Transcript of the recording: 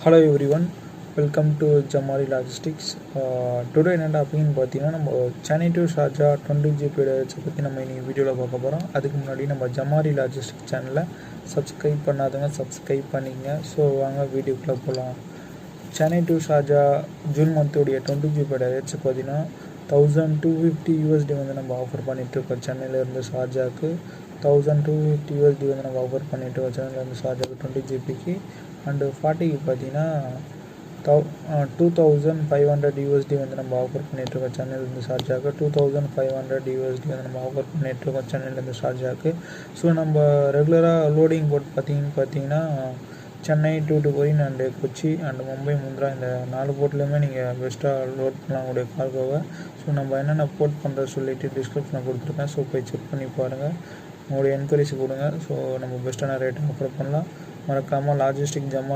Hello everyone, welcome to Jamari Logistics. Today என்னடா அப்படின்னு பார்த்தீங்கன்னா நம்ம சென்னை டு ஷார்ஜா 20 ஜிபி பற்றி நம்ம இன்னைக்கு வீடியோவில் பார்க்க போகிறோம். அதுக்கு முன்னாடி நம்ம ஜமாரி லாஜிஸ்டிக் சேனலை சப்ஸ்கிரைப் பண்ணாதவங்க சப்ஸ்கிரைப் பண்ணிங்க. ஸோ வாங்க வீடியோக்குள்ளே போகலாம். சென்னை டு ஷார்ஜா ஜூன் மந்தோடைய 20 ஜிபி ரேட்ஸ் பார்த்தீங்கன்னா $1250 வந்து நம்ம ஆஃபர் பண்ணிகிட்ருக்கோம். சென்னையிலேருந்து ஷார்ஜாவுக்கு $1250 வந்து நம்ம ஆஃபர் பண்ணிகிட்ருக்கோம். சென்னையிலேருந்து ஷார்ஜாவுக்கு 20 ஜிபிக்கு. அண்டு 40க்கு பார்த்தீங்கன்னா $2500 வந்து நம்ம ஆஃபர் பண்ணிகிட்ருக்கோம். சென்னையிலேருந்து ஷார்ஜாவுக்கு $2500 வந்து நம்ம ஆஃபர் பண்ணிகிட்ருக்கோம் சென்னையிலேருந்து ஷார்ஜாவுக்கு. ஸோ நம்ம ரெகுலராக லோடிங் போட் பார்த்தீங்கன்னா சென்னை டு டுபரின் அண்டு கொச்சி அண்டு மும்பை முந்த்ரா இந்த 4 போர்ட்லேயுமே நீங்கள் பெஸ்ட்டாக லோட் பண்ணலாம் உங்களுடைய கார்கோவை. ஸோ நம்ம என்னென்ன போர்ட் பண்ணுறது சொல்லிவிட்டு டிஸ்கிரிப்ஷனில் கொடுத்துருக்கேன். ஸோ போய் செக் பண்ணி பாருங்கள், உங்களுடைய என்கொயரிஸ் கொடுங்க. ஸோ நம்ம பெஸ்ட்டான ரேட்டை ஆஃபர் பண்ணலாம். மறக்காமல் லாஜிஸ்டிக் ஜமா